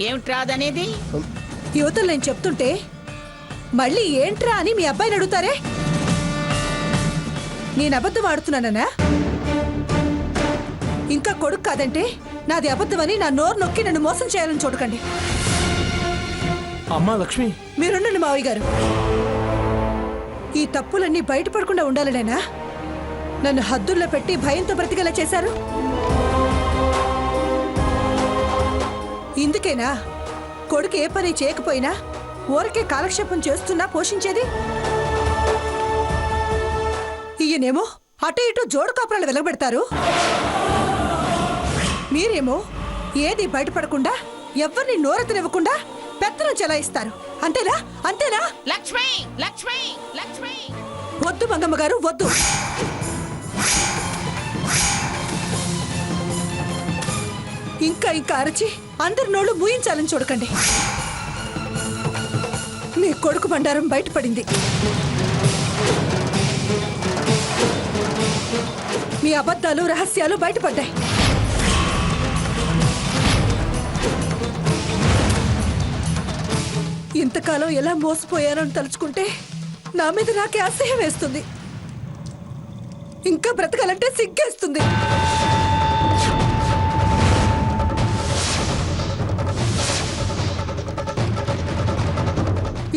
ఏమిట్రా అదనేది? యువతలు నేను చెప్తుంటే మళ్ళీ ఏంట్రా అని మీ అబ్బాయిని అడుగుతారే? నేను అబద్ధం ఆడుతున్నానా? ఇంకా కొడుకు కాదంటే నాది అబద్ధమని నా నోరు నొక్కి నన్ను మోసం చేయాలని చూడకండి. అమ్మా లక్ష్మి, మీరుండండి మావయ్య గారు. ఈ తప్పులన్నీ బయటపడకుండా ఉండాలనేనా నన్ను హద్దుల్లో పెట్టి భయంతో బ్రతికేలా చేశారు? ఇందుకేనా కొడుకు ఏ పని చేయకపోయినా ఊరికే కాలక్షేపం చేస్తున్నా పోషించేది? ఈయనేమో అటు ఇటు జోడు కాపురాలు వెలగబెడతారు, మీరేమో ఏది బయటపడకుండా ఎవరిని నోరెత్తనివ్వకుండా పెత్తనం చెలాయిస్తారు. అంతేనా? అంతేనా? లక్ష్మి లక్ష్మి లక్ష్మి వద్దు మంగమ్మ గారు, వద్దు. ఇంకా ఇంకా అరచి అందరి నోళ్ళు మూయించాలని చూడకండి. మీ కొడుకు బండారం బయటపడింది. మీ అబద్ధాలు రహస్యాలు బయటపడ్డాయి. ఇంతకాలం ఎలా మోసపోయానని తలుచుకుంటే నా మీద నాకే అసహ్యం వేస్తుంది. ఇంకా బ్రతకాలంటే సిగ్గేస్తుంది.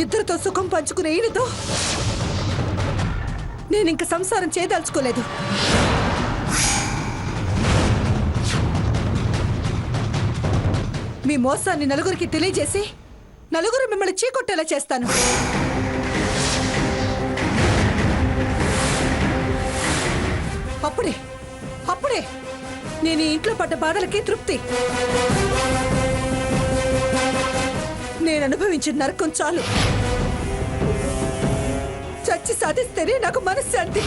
ఇద్దరితో సుఖం పంచుకునే ఈయనతో నేను ఇంక సంసారం చేయదలుచుకోలేదు. మీ మోసాన్ని నలుగురికి తెలియజేసి నలుగురు మిమ్మల్ని చీకొట్టేలా చేస్తాను. అప్పుడే అప్పుడే నేను ఈ ఇంట్లో పడ్డ బాధలకి తృప్తి. నేను అనుభవించిన నరకం చాలు. చచ్చి సాధిస్తేనే నాకు మనశ్శాంతి.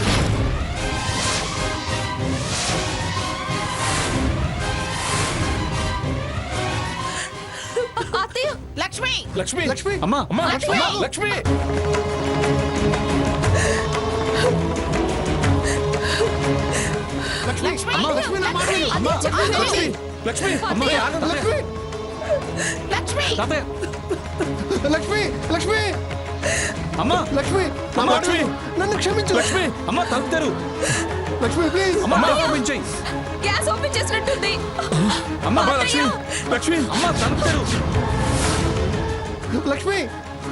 లక్ష్మి లక్ష్మి, లక్ష్మి, అమ్మా, అమ్మా, లక్ష్మి, లక్ష్మి. లక్ష్మి అమ్మా, లక్ష్మి, నా మాట విను. అమ్మా, లక్ష్మి, లక్ష్మి, అమ్మా, లక్ష్మి, లక్ష్మి తాతయ్య, లక్ష్మి, లక్ష్మి, అమ్మా, లక్ష్మి, అమ్మా, లక్ష్మి, నన్ను క్షమించు లక్ష్మి, అమ్మా, తలుపుతారు. లక్ష్మి, ప్లీజ్. అమ్మా, ఓపెన్ చెయ్యి. గ్యాస్ ఓపెన్ చేసినట్టుంది. అమ్మా, లక్ష్మి, లక్ష్మి, అమ్మా, తలుపుతారు. లక్ష్మి,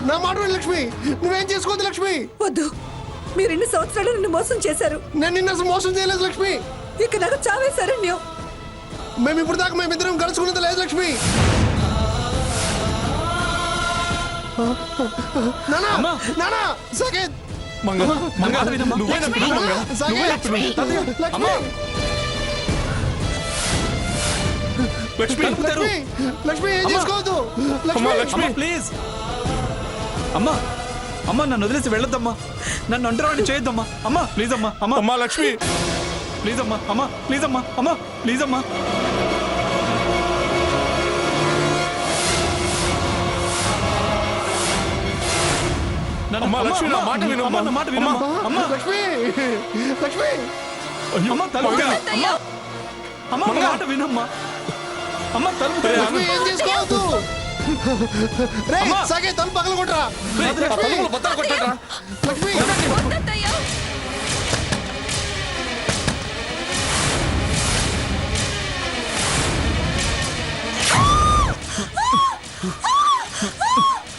నా మాట విను. లక్ష్మి, నువ్వేం చేసుకోవద్దు. లక్ష్మి, వద్దు. మీరు ఎన్ని సంవత్సరాలు నన్ను మోసం చేశారు. నేను నిన్న అసలు మోసం చేయలేదు. లక్ష్మి, ఇక నాకు చావేశారణ్యం. మేము ఇప్పుడు దాకా మేమిద్దరం కలుసుకున్నది లేదు. లక్ష్మి, నానా, అమ్మా. నానా, సకేత్, మంగ, మంగ, వినమ్మా. నువ్వే చెప్పు, మంగ. నువ్వే చెప్పు. తాతయ్య, అమ్మా, లక్ష్మి, తలుపుతారు. లక్ష్మి, లక్ష్మి, ఏం అమ్మా. చేసుకోవద్దు. అమ్మా, లక్ష్మి, లక్ష్మి, ప్లీజ్. అమ్మా, అమ్మా, నన్ను వదిలేసి వెళ్ళొద్దమ్మా. నన్ను ఒంటరివాడిని చేయొద్దమ్మా. అమ్మా, ప్లీజ్ అమ్మా. అమ్మా, అమ్మా, లక్ష్మి, ప్లీజ్ అమ్మా. అమ్మా, ప్లీజ్ అమ్మా. అమ్మా, ప్లీజ్ అమ్మా. అమ్మా, లక్ష్మి, నా మాట విను. అమ్మా, నా మాట వినమ్మా. అమ్మా, లక్ష్మి, లక్ష్మి, అమ్మా, తలుపుతారు. అమ్మా, అమ్మా, నా మాట వినమ్మా. అమ్మా, తలుపుతారు. లక్ష్మి, ఏం చేసుకోవద్దు. రే, అమ్మా. సకేత్, తలుపు పగలగొట్టరా. తలుపులు బద్దలు కొట్టండిరా. లక్ష్మి, వద్దత్తయ్య.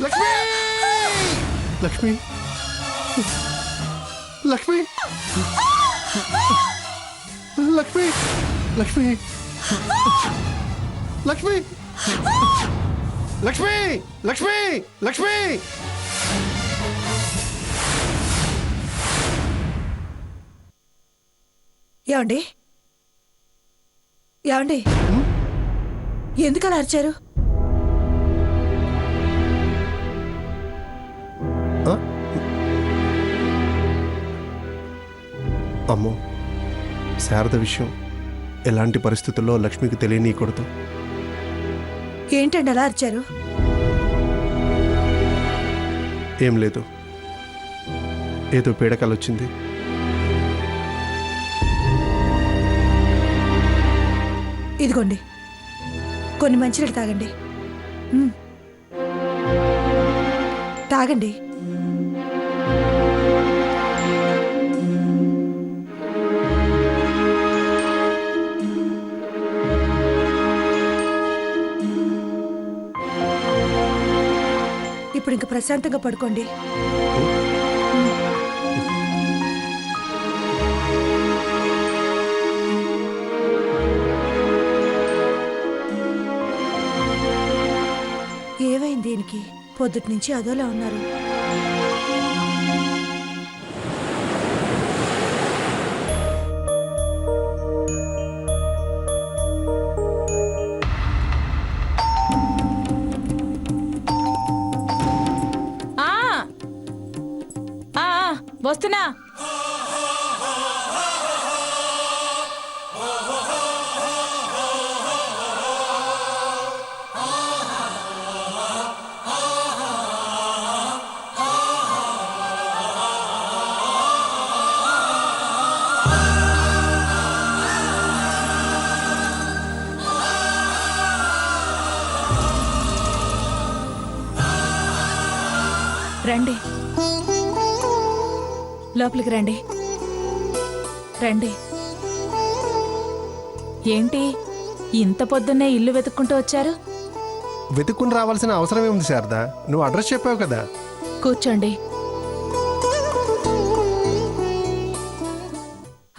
లక్ష్మి, లక్ష్మి, లక్ష్మి, లక్ష్మి, లక్ష్మి, లక్ష్మి, లక్ష్మి, లక్ష్మి, లక్ష్మి. ఏమండి? ఏమండి? ఎందుకలా అరిచారు? అమ్మో, శారద విషయం ఎలాంటి పరిస్థితుల్లో లక్ష్మికి తెలియనీయకూడదు. ఏంటండి అలా అరిచారు? ఏం లేదు, ఏదో పీడకలు వచ్చింది. ఇదిగోండి కొన్ని మంచినీళ్ళు తాగండి. మ్మ్. తాగండి. ఇప్పుడు ఇంక ప్రశాంతంగా పడుకోండి. ఏమైంది దీనికి? పొద్దుటి నుంచి అదోలా ఉన్నారు. వస్తున్నా. రండి, లోపలికి రండి. రండి. ఏంటి ఇంత పొద్దున్నే ఇల్లు వెతుక్కుంటూ వచ్చారు? వెతుక్కుని రావాల్సిన అవసరం ఏముంది శారదా? నువ్వు అడ్రస్ చెప్పావు కదా. కూర్చోండి.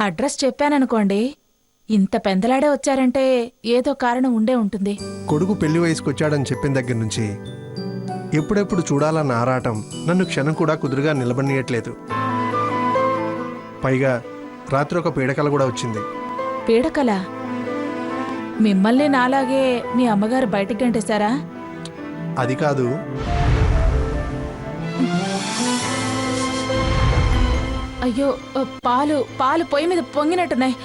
అడ్రస్ చెప్పాననుకోండి, ఇంత పెందలాడే వచ్చారంటే ఏదో కారణం ఉండే ఉంటుంది. కొడుకు పెళ్లి వయసుకు వచ్చాడని చెప్పిన దగ్గర నుంచి ఎప్పుడెప్పుడు చూడాలన్న ఆరాటం నన్ను క్షణం కూడా కుదురుగా నిలబడియట్లేదు. పైగా రాత్రి ఒక పీడకల కూడా వచ్చింది. పీడకల? మిమ్మల్ని నాలాగే మీ అమ్మగారు బయటికి గంటేశారా? అది కాదు. అయ్యో, పాలు పాలు పొయ్యి మీద పొంగినట్టున్నాయి.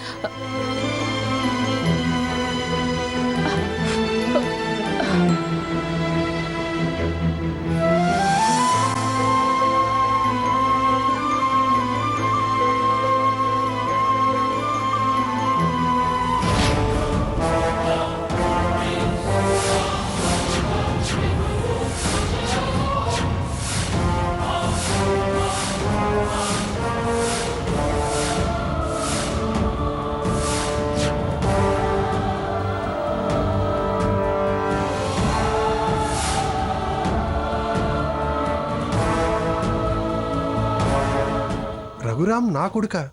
రఘురాం నా కొడుకా?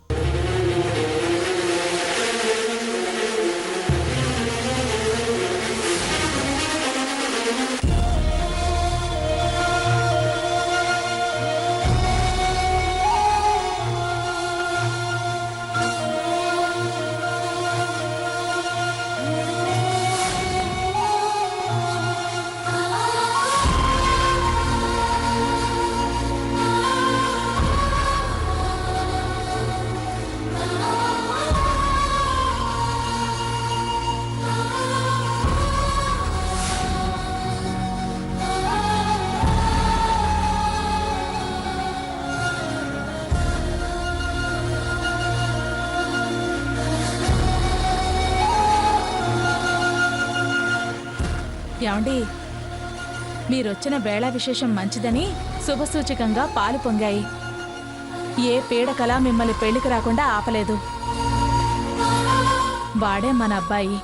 ఏమండి, మీరొచ్చిన వేళ విశేషం మంచిదని శుభసూచకంగా పాలు పొంగాయి. ఏ పీడకల మిమ్మల్ని పెళ్లికి రాకుండా ఆపలేదు. వాడే మన అబ్బాయి.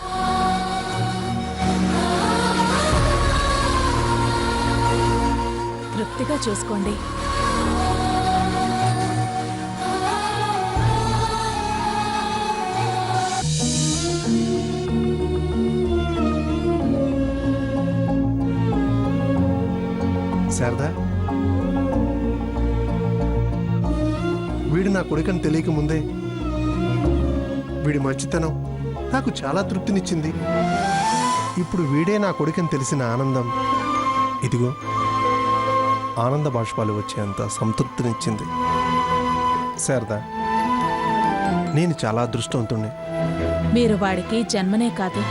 తృప్తిగా చూసుకోండి. శారదా, వీడు నా కొడుకని తెలియక ముందే వీడి మంచితనం నాకు చాలా తృప్తినిచ్చింది. ఇప్పుడు వీడే నా కొడుకని తెలిసిన ఆనందం ఇదిగో ఆనంద బాష్పాలు వచ్చేంత సంతృప్తినిచ్చింది. శారదా, నేను చాలా అదృష్టవంతుణ్ణి. మీరు వాడికి జన్మనే కాదు,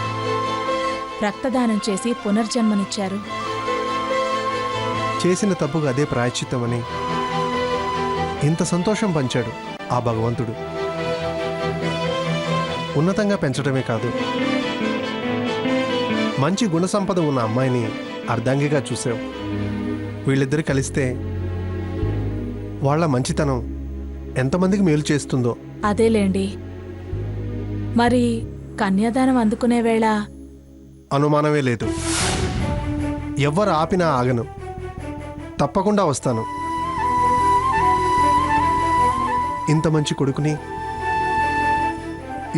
రక్తదానం చేసి పునర్జన్మనిచ్చారు. చేసిన తప్పుకు అదే ప్రాయశ్చిత్తమని ఇంత సంతోషం పంచాడు ఆ భగవంతుడు. ఉన్నతంగా పెంచడమే కాదు, మంచి గుణ సంపద ఉన్న అమ్మాయిని అర్ధాంగిగా చూసావు. వీళ్ళిద్దరు కలిస్తే వాళ్ళ మంచితనం ఎంతమందికి మేలు చేస్తుందో. అదేలేండి. మరి కన్యాదానం అందుకునే వేళ అనుమానమే లేదు. ఎవ్వరు ఆపినా ఆగను. తప్పకుండా వస్తాను. ఇంత మంచి కొడుకుని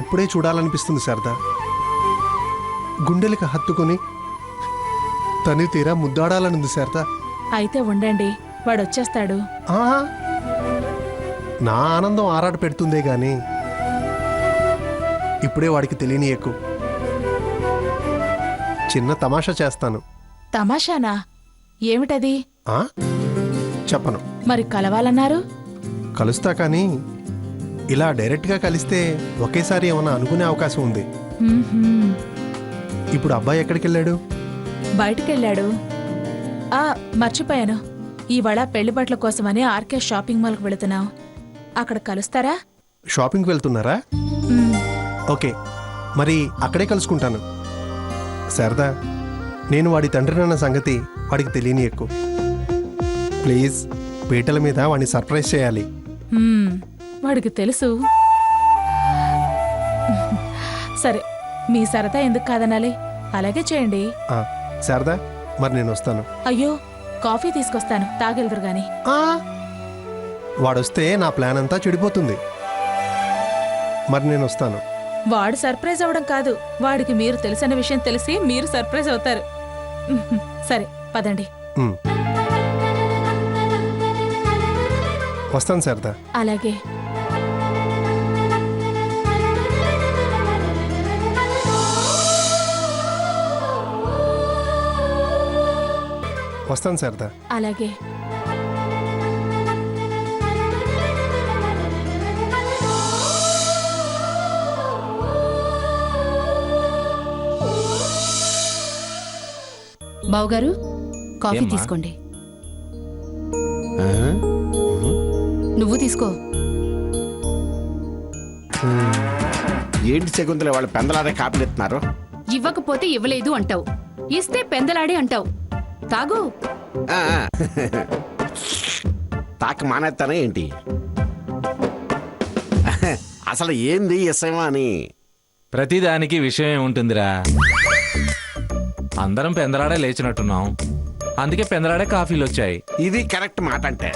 ఇప్పుడే చూడాలనిపిస్తుంది శారదా. గుండెలకు హత్తుకుని తని తీరా ముద్దాడాలనుంది శారదా. అయితే ఉండండి, వాడొచ్చేస్తాడు. ఆహా, నా ఆనందం ఆరాట పెడుతుందే గాని ఇప్పుడే వాడికి తెలియనీయకు. చిన్న తమాషా చేస్తాను. తమాషానా? ఏమిటది? ఆ? చెప్పను. మరి కలవాలన్నారు? కలుస్తా కానీ ఇలా డైరెక్ట్గా కలిస్తే ఒకేసారి ఏమన్నా అనుకునే అవకాశం ఉంది. మ్మ్హ్మ్. ఇప్పుడు అబ్బాయి ఎక్కడికి వెళ్ళాడు? బయటికెళ్ళాడు. మర్చిపోయాను. ఇవాళ పెళ్లి బట్టల కోసమని ఆర్కే షాపింగ్ మాల్కి వెళుతున్నాం. అక్కడ కలుస్తారా? షాపింగ్కి వెళ్తున్నారా? మ్మ్. ఓకే, మరి అక్కడే కలుసుకుంటాను. శారదా, నేను వాడి తండ్రినన్న సంగతి వాడికి తెలియని ఎక్కువ. ప్లీజ్, పీటల మీద వాడిని సర్ప్రైజ్ చేయాలి. వాడికి తెలుసు. సరే, మీ సరదా ఎందుకు కాదనాలి? అలాగే చేయండి. ఆ, శారదా, మరి నేను వస్తాను. అయ్యో, కాఫీ తీసుకొస్తాను, తాగెళ్దురు గాని. ఆ, వాడొస్తే నా ప్లాన్ అంతా చెడిపోతుంది. మరి నేను వస్తాను. వాడు సర్ప్రైజ్ అవ్వడం కాదు, వాడికి మీరు తెలిసిన విషయం తెలిసి మీరు సర్ప్రైజ్ అవుతారు. సరే, పదండి. ఉమ్. వస్తాను శారదా. అలాగే. వస్తాను శారదా. అలాగే. బావుగారు, కాఫీ ఏమ్మా? తీసుకోండి. నువ్వు తీసుకో. ఏంటి శకుంతల వాళ్ళు పెందలాడే కాపీలు ఇస్తున్నారు? ఇవ్వకపోతే ఇవ్వలేదు అంటావు, ఇస్తే పెందలాడే అంటావు. తాగు. ఆ, తాక మానేస్తానే ఏంటి? అసలు ఏంది ఇసమా అని? ప్రతిదానికి విషయం ఏముంటుందిరా? అందరం పెందలాడే లేచినట్టున్నాం, అందుకే పెందలాడే కాఫీలు వచ్చాయి. ఇది కరెక్ట్ మాట. అంటే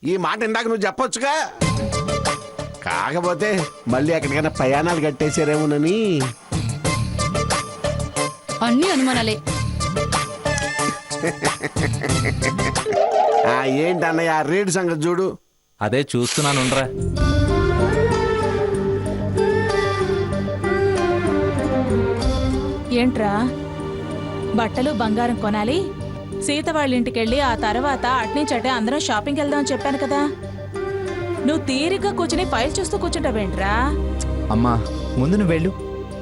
ఈ మాట ఇందాక నువ్వు చెప్పొచ్చుగా. కాకపోతే మళ్ళీ ఎక్కడికైనా ప్రయాణాలు కట్టేశారేమోనని. అన్ని అనుమానాలే. ఏంటన్నయ్య ఆ రేటు సంగతి చూడు. అదే చూస్తున్నానుండ్రా. ఏంట్రా, బట్టలు బంగారం కొనాలి, సీత వాళ్ళ ఇంటికెళ్ళి ఆ తర్వాత అట్నుంచటే అందరం షాపింగ్ వెళ్దామని చెప్పాను కదా. నువ్వు తీరిగ్గా కూర్చుని ఫైల్ చూస్తూ కూర్చుంటావేంట్రా? అమ్మా, ముందు నువ్వు వెళ్ళు.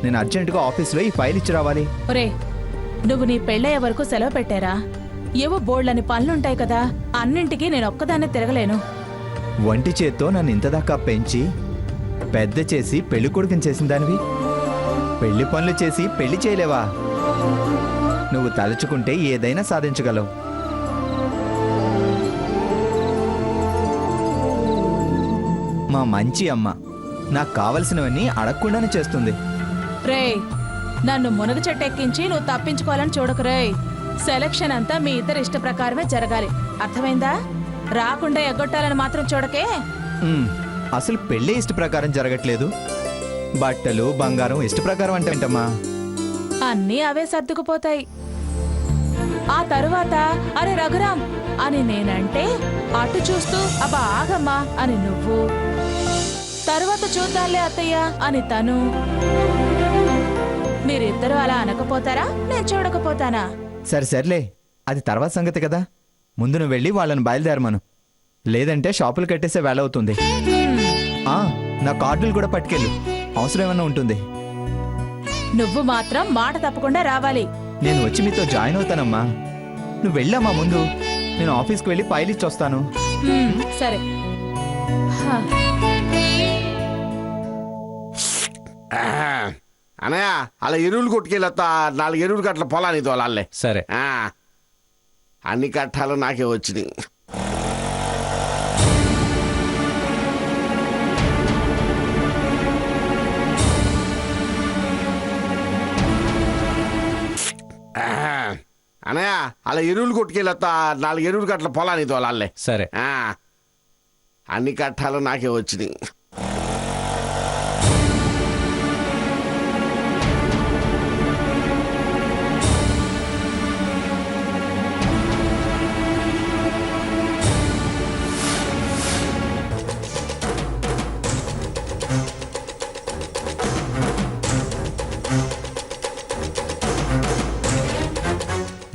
నేను అర్జెంటుగా ఆఫీస్లో ఈ ఫైల్ ఇచ్చి రావాలి. ఒరే, నువ్వు నీ పెళ్ళయ్యే వరకు సెలవు పెట్టారా? ఏవో బోల్డని పనులుంటాయి కదా, అన్నింటికి నేను ఒక్కదాన్నే తిరగలేను. వంటి చేత్తో నన్ను ఇంతదాకా పెంచి పెద్ద చేసి పెళ్లి కొడుకుని చేసిన దానివి పెళ్లి పనులు చేసి పెళ్లి చేయలేవా? నువ్వు తలుచుకుంటే ఏదైనా సాధించగలవు. మా మంచి అమ్మ నాకు కావలసినవన్నీ అడగకుండానే చేస్తుంది. రేయ్, నన్ను మునగ చెట్టు ఎక్కించి నువ్వు తప్పించుకోవాలని చూడకు రేయ్. సెలక్షన్ అంతా మీ ఇద్దరి ఇష్ట ప్రకారమే జరగాలి, అర్థమైందా? రాకుండా ఎగ్గొట్టాలని మాత్రం చూడకే. అసలు పెళ్ళే ఇష్ట ప్రకారం జరగట్లేదు. బట్టలు బంగారం ఇష్ట ప్రకారం అంటే ఏంటమ్మా? అన్నీ అవే సర్దుకుపోతాయి. ఆ తరువాత అరే రఘురాం అని నేనంటే అటు చూస్తూ అబ్బా ఆగమ్మా అని నువ్వు, తరువాత చూద్దాంలే అత్తయ్య అని తను. మీరిద్దరూ అలా అనకపోతారా? నేను చూడకపోతానా? సరే సర్లే, అది తర్వాత సంగతి కదా. ముందు నువ్వు వెళ్ళి వాళ్ళని బయలుదేరమను, లేదంటే షాపులు కట్టేసే వేళ అవుతుంది. నా కార్డులు కూడా పట్టుకెళ్ళు, అవసరం ఏమన్నా ఉంటుంది. నువ్వు మాత్రం మాట తప్పకుండా రావాలి. నేను వచ్చి మీతో జాయిన్ అవుతానమ్మా. నువ్వు వెళ్ళమ్మా ముందు, నేను ఆఫీస్కి వెళ్ళి ఫైల్ ఇచ్చి వస్తాను. సరే. హ. అనయ్య అలా ఎరువులు కొట్టుకెళ్ళొస్తా 4 ఎరువులు కట్ల పొలానికి తోలాలే. సరే. అన్ని కట్టాలు నాకే వచ్చినాయి. అనయ్య అలా ఎరువులు కొట్టుకెళ్ళొస్తా 4 ఎరువులు కట్ల పొలానికి తోలాలే. సరే. అన్ని కట్టాలు నాకే వచ్చినాయి.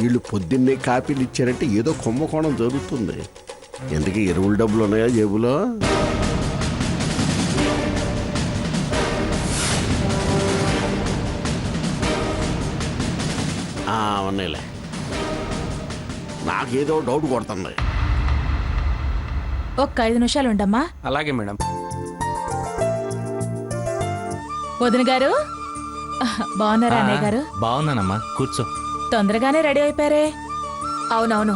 వీళ్ళు పొద్దున్నే కాపీలు ఇచ్చారంటే ఏదో కుంభకోణం జరుగుతుంది. ఎందుకు ఎరువుల డబ్బులు ఉన్నాయా జేబులో? ఉన్నాయిలే. నాకేదో డౌట్ కొడుతుంది. ఒక్క 5 నిమిషాలు ఉండమ్మా. అలాగే మేడం. వదిన గారు బాగున్నారా అన్నయ్య గారు? బాగున్నానమ్మా, కూర్చో. తొందరగానే రెడీ అయిపోయారే. అవునవును,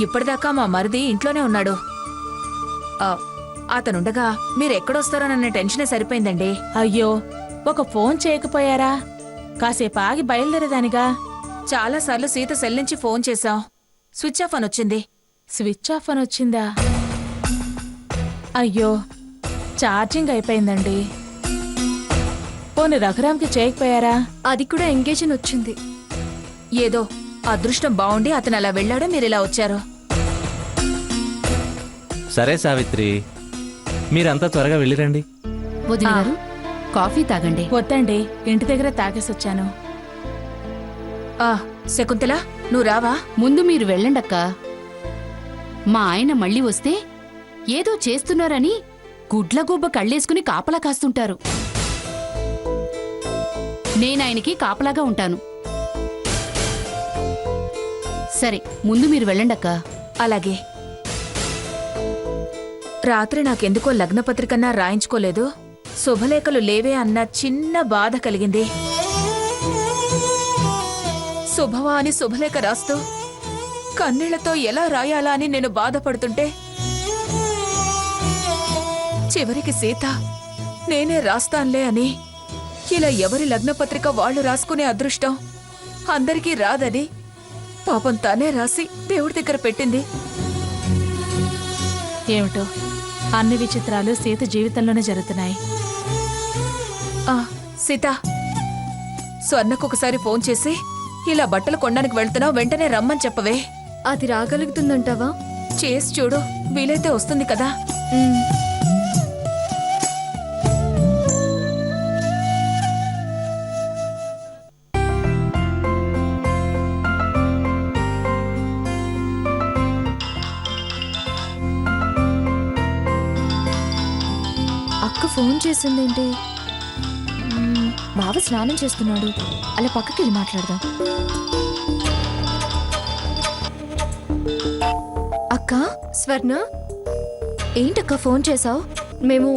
ఇప్పటిదాకా మా మరిది ఇంట్లోనే ఉన్నాడు. అతనుండగా మీరెక్కడొస్తారోనన్న టెన్షనే సరిపోయిందండి. అయ్యో, ఒక ఫోన్ చేయకపోయారా? కాసేపు ఆగి బయలుదేరేదానిగా. చాలాసార్లు సీత సెల్ నుంచి ఫోన్ చేశాం, స్విచ్ ఆఫ్ అని వచ్చింది. స్విచ్ ఆఫ్ అని వచ్చిందా? అయ్యో, ఛార్జింగ్ అయిపోయిందండి. పోనీ రఘురామ్కి చేయకపోయారా? అది కూడా ఎంగేజన్ వచ్చింది. ఏదో అదృష్టం బాగుండి అతను అలా వెళ్ళాడో మీరిలా వచ్చారు. సరే సావిత్రి, మీరంతా త్వరగా వెళ్ళిరండి. వదిన గారు, కాఫీ తాగండి. వద్దండి, ఇంటి దగ్గర తాగేసొచ్చాను. శకుంతల, నువ్వు రావా? ముందు మీరు వెళ్ళండక్క. మా ఆయన మళ్ళీ వస్తే ఏదో చేస్తున్నారని గుడ్లగూబ కళ్ళేసుకుని కాపలా కాస్తుంటారు. నేనాయనకి కాపలాగా ఉంటాను. సరే, ముందు మీరు వెళ్ళండక్క. అలాగే. రాత్రి నాకెందుకో లగ్నపత్రికన్నా రాయించుకోలేదు. శుభలేఖలు లేవే అన్న చిన్న బాధ కలిగింది. శుభవా అని శుభలేఖ రాస్తూ కన్నీళ్లతో ఎలా రాయాలా అని నేను బాధపడుతుంటే చివరికి సీత నేనే రాస్తాన్లే అని ఇలా ఎవరి లగ్నపత్రిక వాళ్ళు రాసుకునే అదృష్టం అందరికీ రాదని పాపం తానే రాసి దేవుడి దగ్గర పెట్టింది. ఏమిటో అన్ని విచిత్రాలు సీత జీవితంలోనే జరుగుతున్నాయి. సీత, స్వర్ణకొకసారి ఫోన్ చేసి ఇలా బట్టలు కొనడానికి వెళ్తున్నావు, వెంటనే రమ్మని చెప్పవే. అది రాగలుగుతుందంటావా? చేసి చూడు, వీలైతే వస్తుంది కదా. అక్క ఫోన్ చేసిందేంటి? బావ స్నానం చేస్తున్నాడు, అలా పక్కకి వెళ్ళి మాట్లాడదాం. అక్క, స్వర్ణ, ఏంటక్క ఫోన్ చేసావు? మేము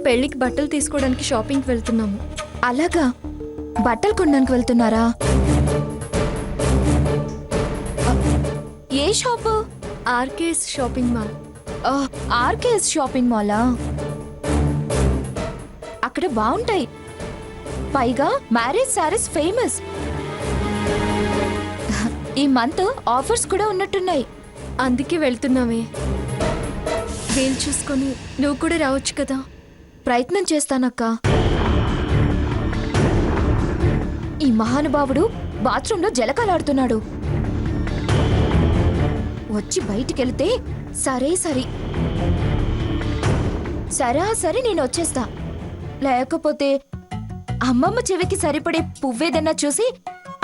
పెళ్ళికి బట్టలు తీసుకోవడానికి షాపింగ్కి వెళ్తున్నాము. అలాగా, బట్టలు కొనడానికి వెళ్తున్నారా? ఏ shop? RKS shopping mall. RKS shopping మాలా? అక్కడ బాగుంటాయి, పైగా మ్యారేజ్ సారీస్ ఫేమస్. ఈ మంత్ ఆఫర్స్ కూడా ఉన్నట్టున్నాయి. అందుకే వెళ్తున్నామే. వీలు చూసుకొని నువ్వు కూడా రావచ్చు కదా. ప్రయత్నం చేస్తానక్క. ఈ మహానుభావుడు బాత్రూంలో జలకాలాడుతున్నాడు. వచ్చి బయటికెళ్తే సరే నేను వచ్చేస్తా. లేకపోతే అమ్మమ్మ చెవికి సరిపడే పువ్వేదన్నా చూసి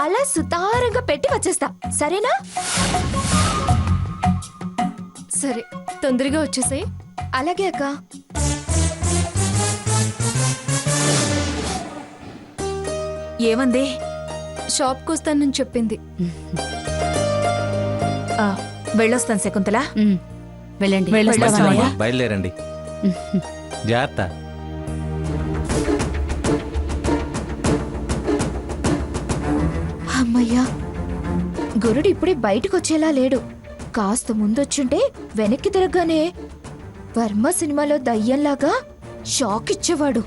అలా సుతారంగా పెట్టి వచ్చేస్తా. సరేనా? సరే, తొందరగా వచ్చేసాయి. అలాగే అక్క. ఏమంది? షాప్కి వస్తానని చెప్పింది. వెళ్ళొస్తాను శకుంతల. వెళ్ళండి. మంచిదమ్మా, బయలుదేరండి. జాగ్రత్త. అమ్మయ్యా గురుడు ఇప్పుడే బయటకు వచ్చేలా లేడు. కాస్త ముందొచ్చుంటే వెనక్కి తిరగగానే వర్మ సినిమాలో దయ్యంలాగా షాక్ ఇచ్చేవాడు.